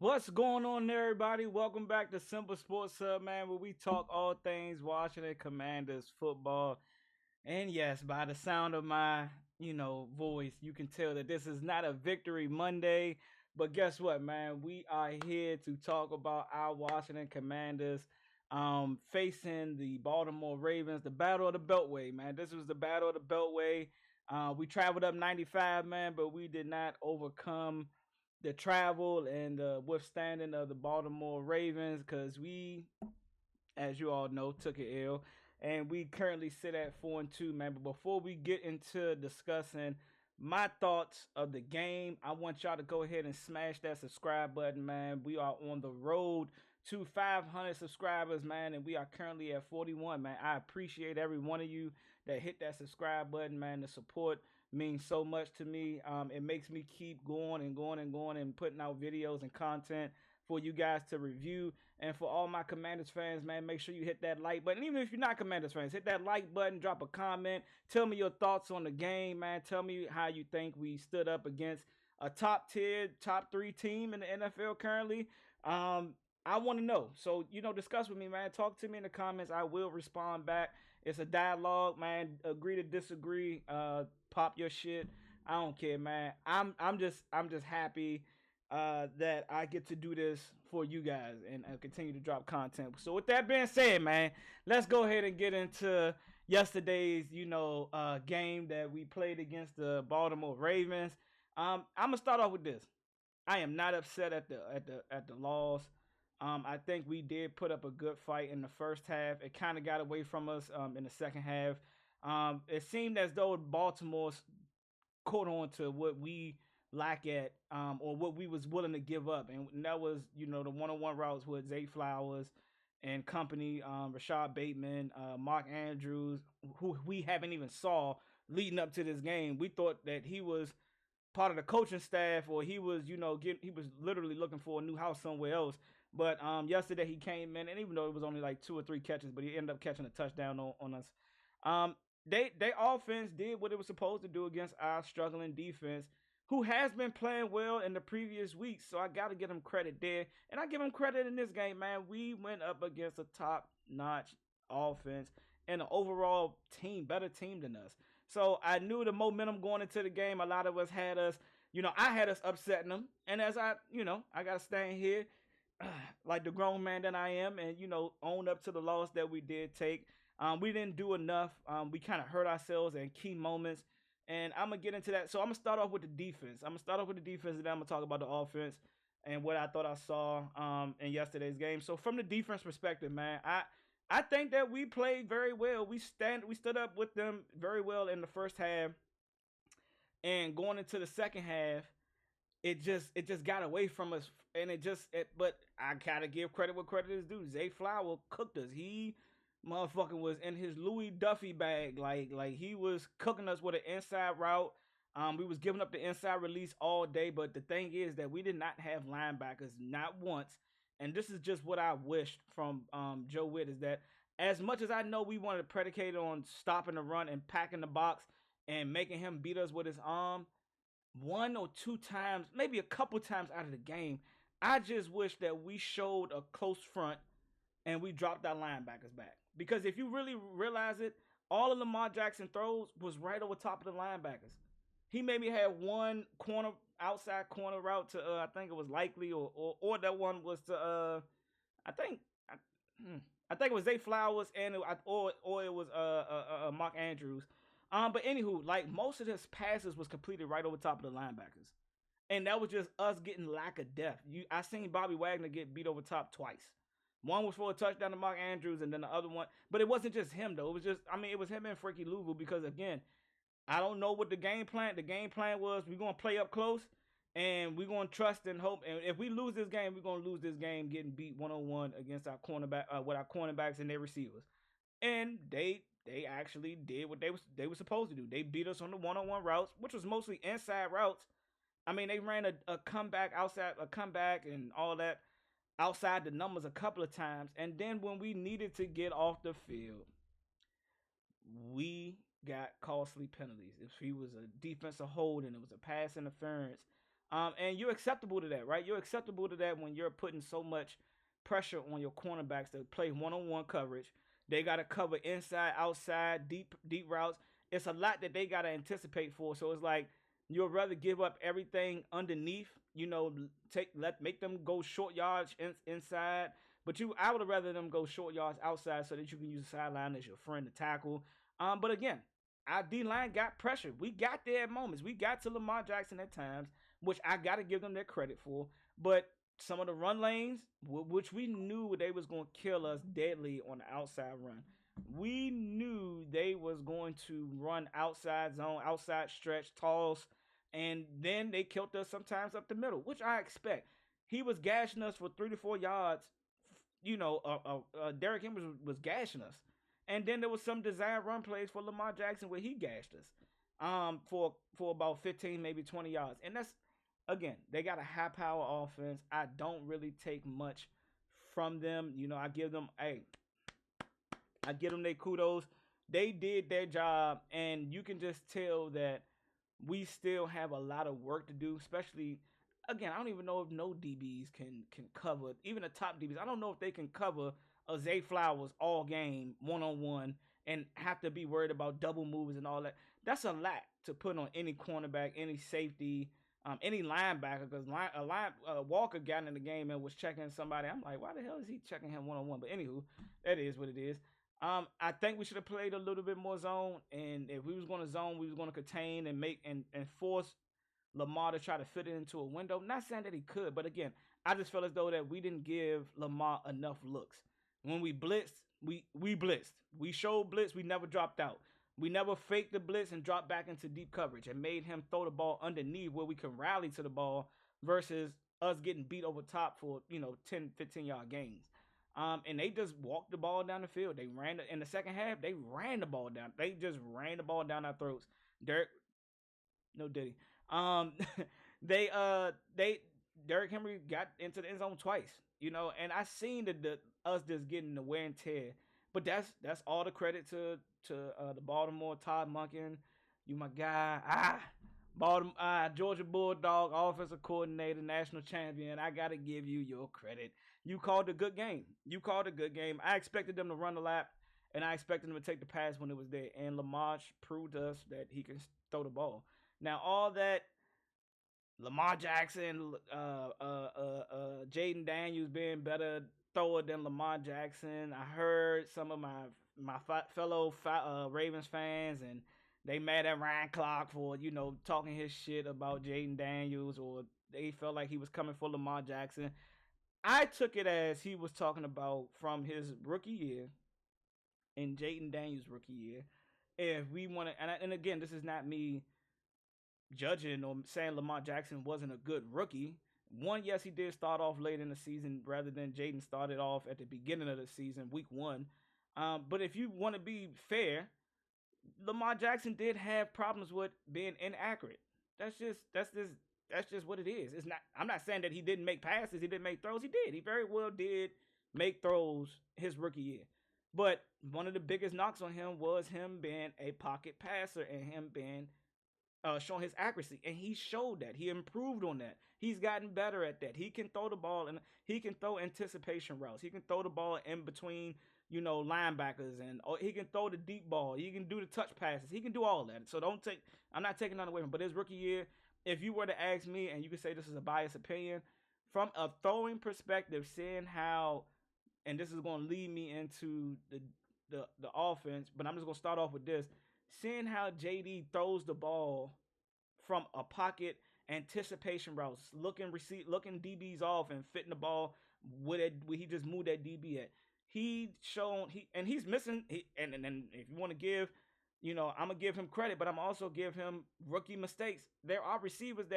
What's going on there, everybody? Welcome back to Simple Sports Hub, man, where we talk all things Washington Commanders football. And yes, by the sound of my, voice, you can tell that this is not a victory Monday. But guess what, man? We are here to talk about our Washington Commanders facing the Baltimore Ravens, the Battle of the Beltway, man. This was the Battle of the Beltway. We traveled up 95, man, but we did not overcome the travel and the withstanding of the Baltimore Ravens because we, as you all know, took an L, and we currently sit at 4-2, man. But before we get into discussing my thoughts of the game, I want y'all to go ahead and smash that subscribe button, man. We are on the road to 500 subscribers, man, and we are currently at 41, man. I appreciate every one of you that hit that subscribe button, man. The support means so much to me. It makes me keep going and going and going and putting out videos and content for you guys to review. And for all my Commanders fans, man, make sure you hit that like button. Even if you're not Commanders fans, hit that like button, drop a comment, tell me your thoughts on the game, man. Tell me how you think we stood up against a top tier, top three team in the NFL currently. I want to know. So, discuss with me, man. Talk to me in the comments. I will respond back. It's a dialogue, man. Agree to disagree. Pop your shit. I don't care, man. I'm just happy that I get to do this for you guys and continue to drop content. So with that being said, man, let's go ahead and get into yesterday's game that we played against the Baltimore Ravens. I'm gonna start off with this. I am not upset at the loss. I think we did put up a good fight in the first half. It kind of got away from us in the second half. It seemed as though Baltimore caught on to what we lack at or what we was willing to give up, and that was the one-on-one routes with Zay Flowers and company, Rashad Bateman, Mark Andrews, who we haven't even saw leading up to this game. We thought that he was part of the coaching staff, or he was, he was literally looking for a new house somewhere else. But yesterday he came in, and even though it was only like 2 or 3 catches, but he ended up catching a touchdown on us. Um, they offense did what it was supposed to do against our struggling defense, who has been playing well in the previous weeks. So I got to give him credit there, and I give him credit in this game, man. We went up against a top-notch offense and an overall team, better team than us. So I knew the momentum going into the game. A lot of us had us, I had us upsetting them. And as I got to stand here like the grown man that I am and, own up to the loss that we did take. We didn't do enough. We kind of hurt ourselves in key moments. And I'm going to get into that. So I'm going to start off with the defense. And then I'm going to talk about the offense and what I thought I saw in yesterday's game. So from the defense perspective, man, I think that we played very well. We stood up with them very well in the first half, and going into the second half, it just got away from us, and but I gotta give credit where credit is due. Zay Flower cooked us. He motherfucking was in his Louis Duffy bag, like he was cooking us with an inside route. We was giving up the inside release all day, but the thing is that we did not have linebackers, not once. And this is just what I wished from Joe Witt, is that as much as I know we wanted to predicate on stopping the run and packing the box and making him beat us with his arm, 1 or 2 times, maybe a couple times out of the game, I just wish that we showed a close front and we dropped our linebackers back. Because if you really realize it, all of Lamar Jackson throws was right over top of the linebackers. He maybe had one outside corner route to I think it was Likely, or that one was to I think I, I think it was Zay Flowers, and or it was Mark Andrews. But anywho, like most of his passes was completed right over top of the linebackers, and that was just us getting lack of depth. I seen Bobby Wagner get beat over top twice. One was for a touchdown to Mark Andrews, and then the other one. But it wasn't just him though. It was him and Frankie Louvu, because again, I don't know what the game plan. The game plan was we're gonna play up close, and we're gonna trust and hope. And if we lose this game, we're gonna lose this game getting beat 1-on-1 against our cornerback with our cornerbacks and their receivers. And they actually did what they were supposed to do. They beat us on the 1-on-1 routes, which was mostly inside routes. They ran a comeback outside, a comeback and all that outside the numbers a couple of times. And then when we needed to get off the field, we got costly penalties. If he was a defensive hold and it was a pass interference, And you're acceptable to that, right? You're acceptable to that when you're putting so much pressure on your cornerbacks to play one-on-one coverage. They got to cover inside, outside, deep routes. It's a lot that they got to anticipate for. So it's like you'll rather give up everything underneath, make them go short yards inside. But I would rather them go short yards outside so that you can use the sideline as your friend to tackle. But again, our D line got pressure. We got there at moments. We got to Lamar Jackson at times, which I got to give them their credit for. But some of the run lanes, which we knew they was going to kill us deadly on the outside run. We knew they was going to run outside zone, outside stretch, toss, and then they killed us sometimes up the middle, which I expect. He was gashing us for 3 to 4 yards. Derrick Henry was gashing us, and then there was some design run plays for Lamar Jackson where he gashed us, for about 15, maybe 20 yards, and that's again they got a high power offense. I don't really take much from them. I give them their kudos. They did their job, and you can just tell that we still have a lot of work to do. Especially, again, I don't even know if no DBs can cover even the top DBs. I don't know if they can cover a Zay Flowers all game 1-on-1 and have to be worried about double moves and all that. That's a lot to put on any cornerback, any safety, any linebacker. Because Walker got in the game and was checking somebody. I'm like, why the hell is he checking him 1-on-1? But anywho, that is what it is. I think we should have played a little bit more zone, and if we was going to zone, we was going to contain and make and force Lamar to try to fit it into a window. Not saying that he could, but again, I just felt as though that we didn't give Lamar enough looks. When we blitzed, we blitzed. We showed blitz. We never dropped out. We never faked the blitz and dropped back into deep coverage and made him throw the ball underneath where we can rally to the ball versus us getting beat over top for 10, 15 yard gains. And they just walked the ball down the field. They ran in the second half. They ran the ball down. They just ran the ball down our throats. Derek, no Diddy. Um, they Derrick Henry got into the end zone twice. And I seen the us just getting the wear and tear. But that's all the credit to the Baltimore Todd Monken. You my guy. Baltimore, Georgia Bulldog, offensive coordinator, national champion. I gotta give you your credit. You called a good game. You called a good game. I expected them to run the lap, and I expected them to take the pass when it was there. And Lamar proved to us that he can throw the ball. Now, all that Lamar Jackson, Jaden Daniels being better thrower than Lamar Jackson. I heard some of my fellow Ravens fans, and they mad at Ryan Clark for talking his shit about Jaden Daniels, or they felt like he was coming for Lamar Jackson. I took it as he was talking about from his rookie year and Jaden Daniels' rookie year. If we want to, and again, this is not me judging or saying Lamar Jackson wasn't a good rookie. One, yes, he did start off late in the season rather than Jaden started off at the beginning of the season, week one. But if you want to be fair, Lamar Jackson did have problems with being inaccurate. That's just what it is. It's not. I'm not saying that he didn't make passes. He didn't make throws. He did. He very well did make throws his rookie year. But one of the biggest knocks on him was him being a pocket passer and him being showing his accuracy, and he showed that. He improved on that. He's gotten better at that. He can throw the ball, and he can throw anticipation routes. He can throw the ball in between, linebackers, and he can throw the deep ball. He can do the touch passes. He can do all that. So I'm not taking that away from him. But his rookie year, if you were to ask me, and you could say this is a biased opinion, from a throwing perspective, seeing how, and this is going to lead me into the offense, but I'm just going to start off with this. Seeing how JD throws the ball from a pocket anticipation routes, looking DBs off and fitting the ball where he just moved that DB at. He's missing. And if you want to give, I'm gonna give him credit, but I'm also give him rookie mistakes. There are receivers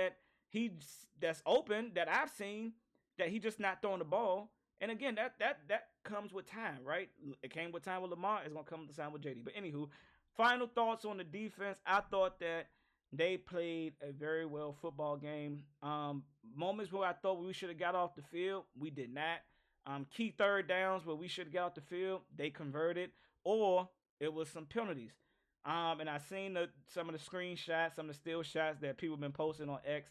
that's open that I've seen that he just not throwing the ball. And again, that comes with time, right? It came with time with Lamar. It's gonna come with time with JD. But anywho, final thoughts on the defense. I thought that they played a very well football game. Moments where I thought we should have got off the field, we did not. Key third downs where we should have got off the field, they converted, or it was some penalties. And I seen some of the screenshots, some of the still shots that people have been posting on X.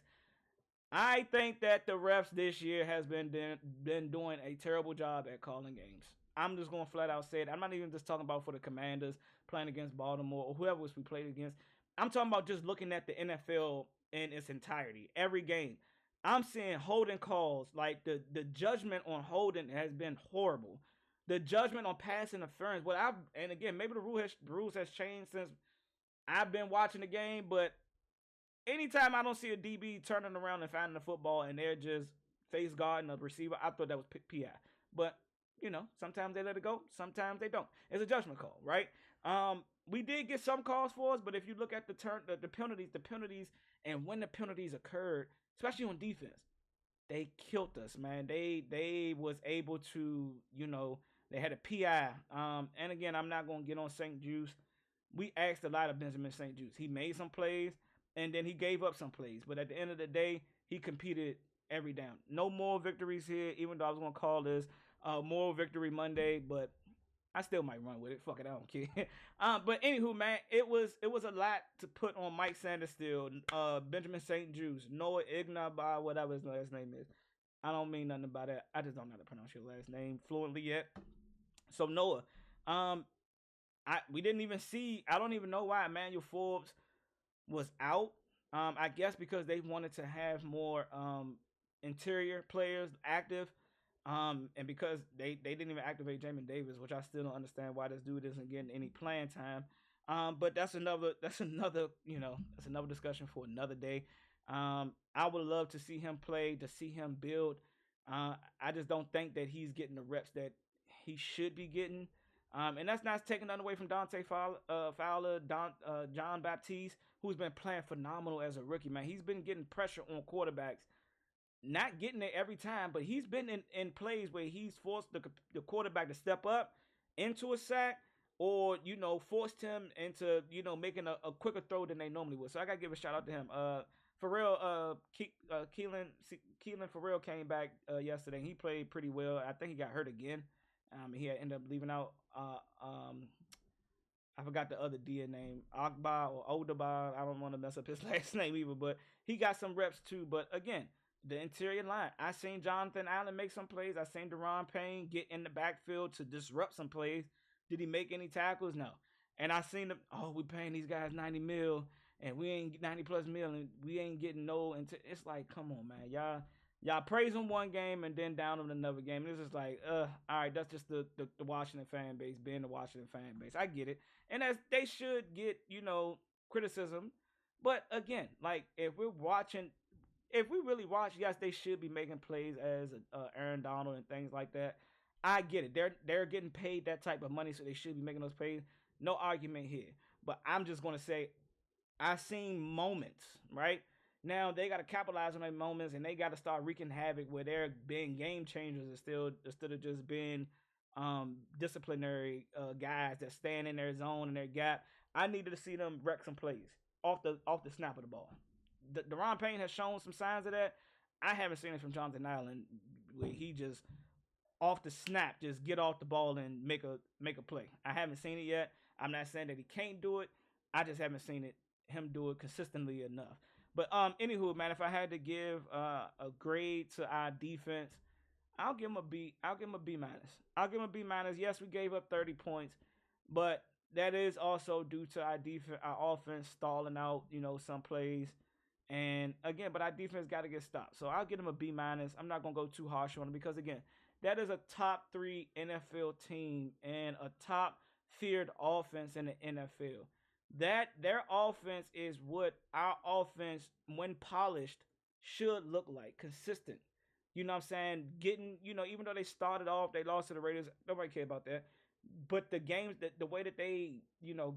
I think that the refs this year has been doing a terrible job at calling games. I'm just going to flat out say it. I'm not even just talking about for the Commanders playing against Baltimore or whoever we played against. I'm talking about just looking at the NFL in its entirety, every game. I'm seeing holding calls like the judgment on holding has been horrible. The judgment on pass interference. What I've and again maybe the rules has changed since I've been watching the game, but anytime I don't see a DB turning around and finding the football and they're just face guarding a receiver, I thought that was PI. But sometimes they let it go, sometimes they don't. It's a judgment call, right? We did get some calls for us, but if you look at the penalties, and when the penalties occurred, especially on defense, they killed us, man. They was able to, they had a PI. And again, I'm not gonna get on St. Juice. We asked a lot of Benjamin St. Juice. He made some plays and then he gave up some plays. But at the end of the day, he competed every down. No moral victories here, even though I was gonna call this moral victory Monday, but I still might run with it. Fuck it, I don't care. But anywho, man, it was a lot to put on Mike Sanders still, Benjamin St. Juice, Noah Ignaba, whatever his last name is. I don't mean nothing about that. I just don't know how to pronounce your last name fluently yet. So Noah, um, we didn't even see. I don't even know why Emmanuel Forbes was out. I guess because they wanted to have more interior players active. And because they didn't even activate Jamin Davis, which I still don't understand why this dude isn't getting any playing time. But that's another discussion for another day. I would love to see him play, to see him build. I just don't think that he's getting the reps that he should be getting. And that's not taking nothing away from Dante Fowler, John Baptiste, who's been playing phenomenal as a rookie, man. He's been getting pressure on quarterbacks, not getting it every time, but he's been in plays where he's forced the quarterback to step up into a sack, or forced him into making a quicker throw than they normally would. So I gotta give a shout out to him. Pharrell, Keelan Pharrell came back yesterday. He played pretty well. I think he got hurt again. He had ended up leaving out. I forgot the other D name, Agba or Odaba. I don't want to mess up his last name either, but he got some reps too. But again, the interior line. I seen Jonathan Allen make some plays. I seen Deron Payne get in the backfield to disrupt some plays. Did he make any tackles? No. And I seen them. Oh, we paying these guys 90 mil, and we ain't 90 plus mil, and we ain't getting no. It's like, come on, man, y'all praise them one game and then down them another game. It's just like, all right, that's just the Washington fan base being the Washington fan base. I get it, and as they should get, criticism. But again, like if we really watch, yes, they should be making plays as Aaron Donald and things like that. I get it. They're getting paid that type of money, so they should be making those plays. No argument here. But I'm just gonna say I've seen moments, right? Now they got to capitalize on their moments, and they got to start wreaking havoc where they're being game changers instead of just being disciplinary guys that stand in their zone and their gap. I needed to see them wreck some plays off the snap of the ball. Deron Payne has shown some signs of that. I haven't seen it from Jonathan Allen where he just off the snap just get off the ball and make a play. I haven't seen it yet. I'm not saying that he can't do it. I just haven't seen him do it consistently enough. But anywho, man, if I had to give a grade to our defense, I'll give him a B. I'll give him a B minus. I'll give him a B minus. Yes, we gave up 30 points, but that is also due to our defense, our offense stalling out, some plays. And again, but our defense got to get stopped. So I'll give him a B minus. I'm not gonna go too harsh on him because again, that is a top 3 NFL team and a top feared offense in the NFL. That their offense is what our offense, when polished, should look like. Consistent. You know what I'm saying? Getting, even though they started off, they lost to the Raiders. Nobody care about that. But the games, that the way that they,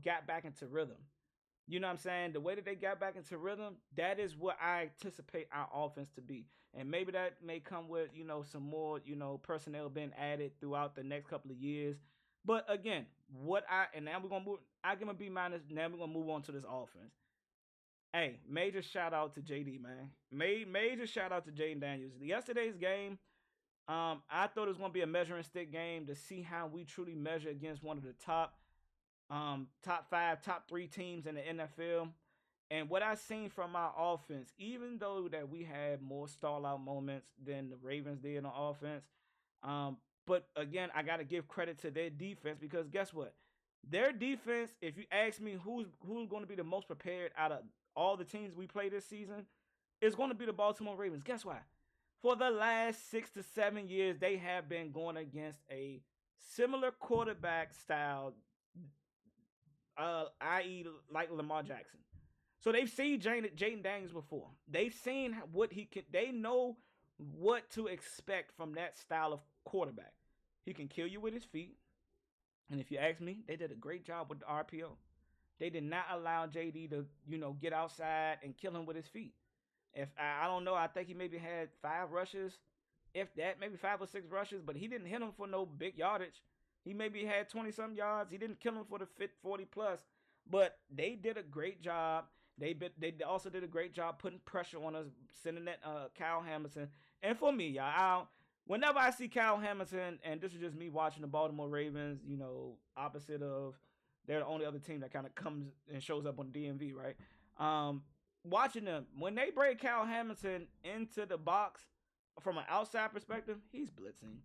got back into rhythm. You know what I'm saying? The way that they got back into rhythm, that is what I anticipate our offense to be. And maybe that may come with, some more, personnel being added throughout the next couple of years. But again, and now we're gonna move. I give him a B minus. Now we're gonna move on to this offense. Hey, major shout out to JD, man. Major shout out to Jaden Daniels. Yesterday's game, I thought it was gonna be a measuring stick game to see how we truly measure against one of the top 5, top 3 teams in the NFL. And what I seen from our offense, even though that we had more stall out moments than the Ravens did on offense, um, but again, I got to give credit to their defense because guess what? Their defense, if you ask me who's going to be the most prepared out of all the teams we play this season, is going to be the Baltimore Ravens. Guess why? For the last 6 to 7 years, they have been going against a similar quarterback style, i.e., like Lamar Jackson. So they've seen Jaden Daniels before. They've seen what he can. They know what to expect from that style of quarterback. He can kill you with his feet. And if you ask me, they did a great job with the RPO. They did not allow JD to, get outside and kill him with his feet. If I don't know, I think he maybe had 5 rushes, if that, maybe 5 or 6 rushes, but he didn't hit him for no big yardage. He maybe had 20 some yards. He didn't kill him for the 40 plus, but they did a great job. They also did a great job putting pressure on us, sending that Kyle Hamilton. And for me, y'all, whenever I see Kyle Hamilton, and this is just me watching the Baltimore Ravens, opposite of they're the only other team that kind of comes and shows up on DMV, right? Watching them when they break Kyle Hamilton into the box from an outside perspective, he's blitzing.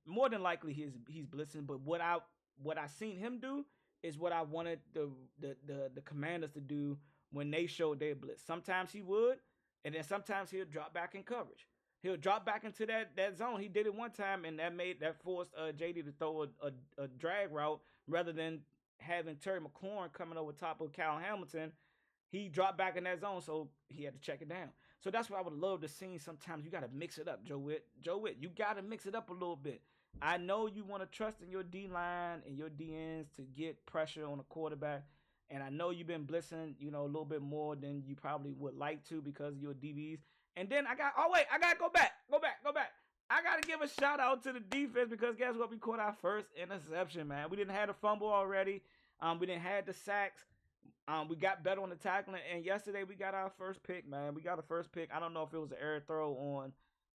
More than likely he's blitzing. But what I seen him do is what I wanted the Commanders to do when they showed their blitz. Sometimes he would, and then sometimes he'll drop back in coverage. He'll drop back into that zone. He did it one time, and that forced JD to throw a drag route rather than having Terry McLaurin coming over top of Kyle Hamilton. He dropped back in that zone, so he had to check it down. So that's what I would love to see. Sometimes you got to mix it up, Joe Witt. Joe Witt, you got to mix it up a little bit. I know you want to trust in your D line and your DNs to get pressure on the quarterback, and I know you've been blitzing, a little bit more than you probably would like to because of your DBs. And then I gotta go back. I gotta give a shout out to the defense because guess what? We caught our first interception, man. We didn't have a fumble already. We didn't have the sacks. We got better on the tackling, and yesterday we got our first pick, man. We got a first pick. I don't know if it was an error throw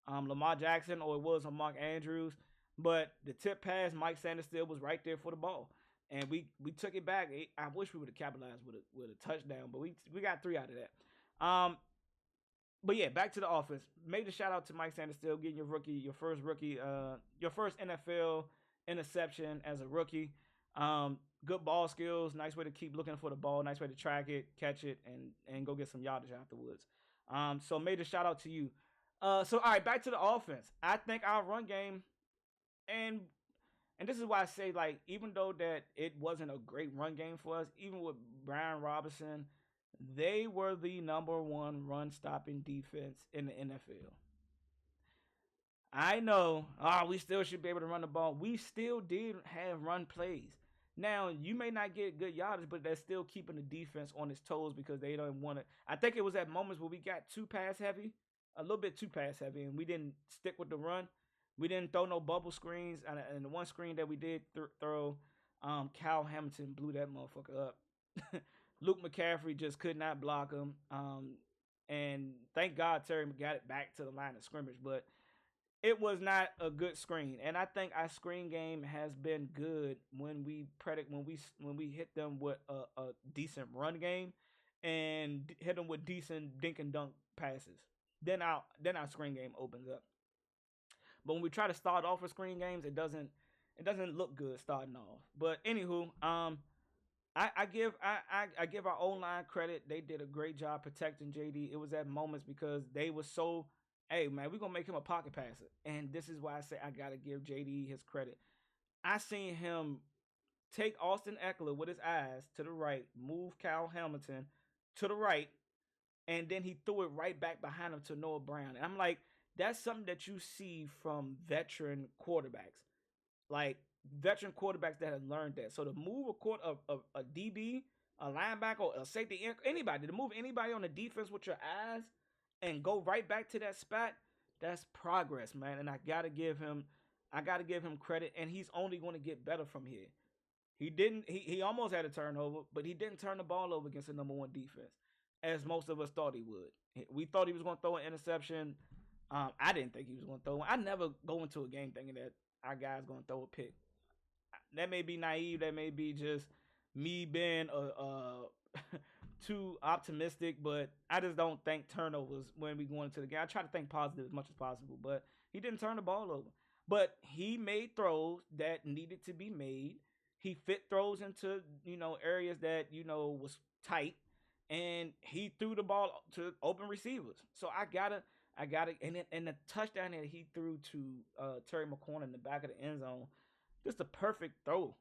on Lamar Jackson or it was on Mark Andrews, but the tip pass, Mike Sanders still was right there for the ball, and we took it back. I wish we would have capitalized with a touchdown, but we got 3 out of that. But yeah, back to the offense. Major shout out to Mike Sanders still getting your first NFL interception as a rookie. Good ball skills, nice way to keep looking for the ball, nice way to track it, catch it, and go get some yardage afterwards. So major shout out to you. So all right, back to the offense. I think our run game, and this is why I say, like, even though that it wasn't a great run game for us, even with Brian Robinson, they were the #1 run stopping defense in the NFL. I know, we still should be able to run the ball. We still did have run plays. Now, you may not get good yardage, but they're still keeping the defense on its toes because they don't want to. I think it was at moments where we got too pass heavy, a little bit too pass heavy, and we didn't stick with the run. We didn't throw no bubble screens, and the one screen that we did throw, Cal Hamilton blew that motherfucker up. Luke McCaffrey just could not block him, and thank God Terry got it back to the line of scrimmage, but it was not a good screen. And I think our screen game has been good when we hit them with a decent run game and hit them with decent dink and dunk passes. Then our screen game opens up. But when we try to start off with screen games, it doesn't look good starting off. But anywho, I give our O line credit. They did a great job protecting JD. It was at moments because they were so, hey man, we're gonna make him a pocket passer. And this is why I say I gotta give JD his credit. I seen him take Austin Eckler with his eyes to the right, move Kyle Hamilton to the right, and then he threw it right back behind him to Noah Brown. And I'm like, that's something that you see from veteran quarterbacks. Like veteran quarterbacks that have learned that. So to move a DB, a linebacker, or a safety, anybody, to move anybody on the defense with your eyes and go right back to that spot, that's progress, man. And I gotta give him credit. And he's only going to get better from here. He almost had a turnover, but he didn't turn the ball over against the #1 defense, as most of us thought he would. We thought he was going to throw an interception. I didn't think he was going to throw one. I never go into a game thinking that our guy's going to throw a pick. That may be naive. That may be just me being too optimistic, but I just don't think turnovers when we go into the game. I try to think positive as much as possible, but he didn't turn the ball over. But he made throws that needed to be made. He fit throws into areas that was tight, and he threw the ball to open receivers. So I gotta, and the touchdown that he threw to Terry McCorn in the back of the end zone, just a perfect throw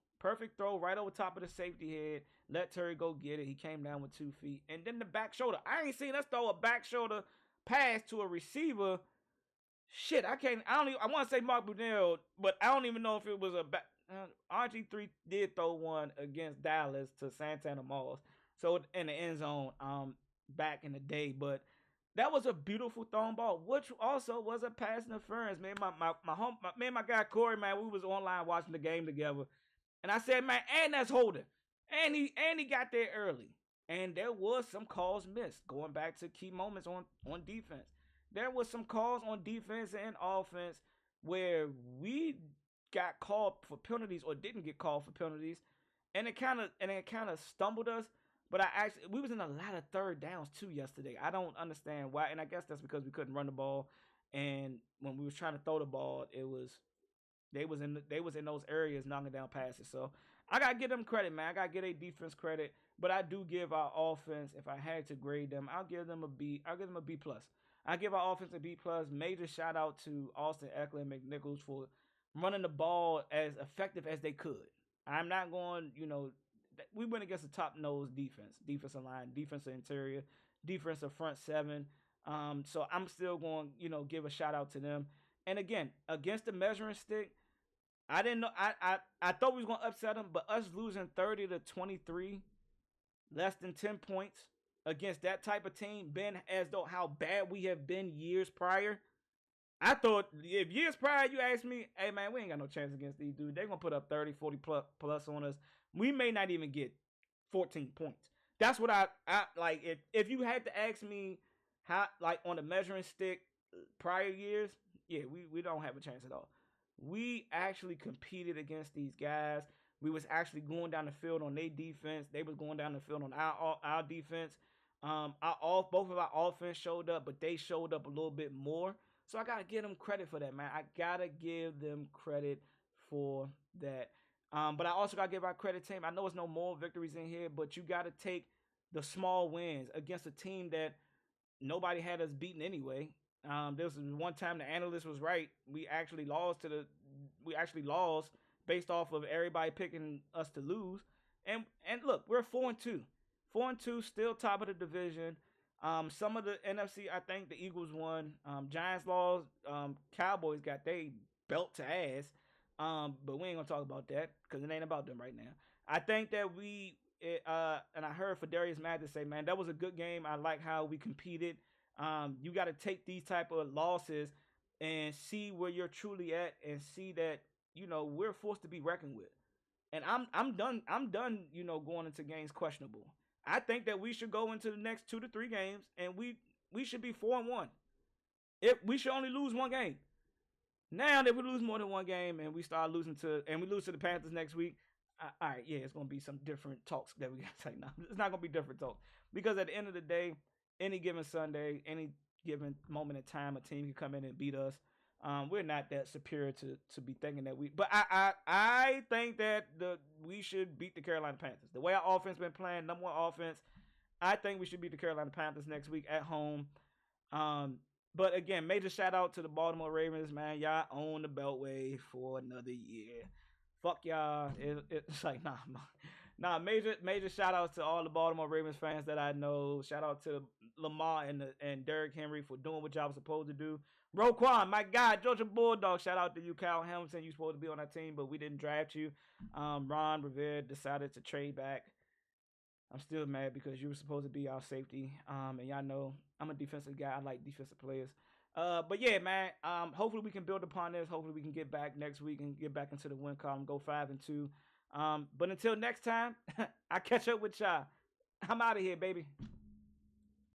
right over top of the safety head. Let Terry go get it. He came down with 2 feet, and then the back shoulder. I ain't seen us throw a back shoulder pass to a receiver. Shit, I can't. I don't. Even, I want to say Mark Brunell, but I don't even know if it was a back. RG3 did throw one against Dallas to Santana Moss, so in the end zone, back in the day. But that was a beautiful thrown ball, which also was a pass interference. Man, me and my guy Corey, man, we was online watching the game together, and I said, man, and that's holding, and he got there early, and there was some calls missed. Going back to key moments on defense, there was some calls on defense and offense where we got called for penalties or didn't get called for penalties, and it kind of stumbled us. But we was in a lot of third downs too yesterday. I don't understand why, and I guess that's because we couldn't run the ball, and when we was trying to throw the ball, they was in those areas knocking down passes. So I gotta give them credit, man. I gotta give a defense credit, but I do give our offense. If I had to grade them, I'll give them a B. I'll give them a B plus. I give our offense a B plus. Major shout out to Austin Eckler and McNichols for running the ball as effective as they could. I'm not going, we went against a top nose defensive line, defensive interior, defensive front seven. So I'm still going, give a shout out to them. And again, against the measuring stick, I didn't know. I thought we was gonna upset them, but us losing 30-23, less than 10 points against that type of team, been as though how bad we have been years prior. I thought if years prior you asked me, hey man, we ain't got no chance against these dudes. They're gonna put up 30, 40 plus on us. We may not even get 14 points. That's what I like. If you had to ask me how, like, on the measuring stick prior years, yeah, we don't have a chance at all. We actually competed against these guys. We was actually going down the field on their defense. They was going down the field on our defense. Both of our offense showed up, but they showed up a little bit more. So I gotta give them credit for that, man. I gotta give them credit for that. But I also gotta give our credit team. I know it's no more victories in here, but you gotta take the small wins against a team that nobody had us beaten anyway. There was one time the analyst was right. We actually lost based off of everybody picking us to lose. And look, we're 4-2. 4-2, still top of the division. Some of the NFC, I think the Eagles won. Giants lost. Cowboys got they belt to ass. But we ain't gonna talk about that because it ain't about them right now. I think that and I heard Fadarius Mathis say, man, that was a good game. I like how we competed. You got to take these type of losses and see where you're truly at, and see that we're forced to be reckoned with. And I'm done. I'm done. Going into games questionable. I think that we should go into the next 2 to 3 games, and we should be 4-1. If we should only lose one game. Now that we lose more than one game, and we lose to the Panthers next week, all right, yeah, it's gonna be some different talks that we gotta say now. It's not gonna be different talks because at the end of the day, any given Sunday, any given moment in time, a team can come in and beat us. We're not that superior to be thinking that we. But I think that we should beat the Carolina Panthers. The way our offense been playing, number one offense, I think we should beat the Carolina Panthers next week at home. But again, major shout out to the Baltimore Ravens, man. Y'all own the Beltway for another year. Fuck y'all. It's like nah. Major shout outs to all the Baltimore Ravens fans that I know. Shout out to Lamar and Derrick Henry for doing what y'all was supposed to do. Roquan, my guy, Georgia Bulldog. Shout out to you, Kyle Hamilton. You supposed to be on our team, but we didn't draft you. Ron Rivera decided to trade back. I'm still mad because you were supposed to be our safety. And y'all know I'm a defensive guy. I like defensive players. But yeah, man. Hopefully we can build upon this. Hopefully we can get back next week and get back into the win column. Go 5-2. But until next time, I catch up with y'all. I'm out of here, baby.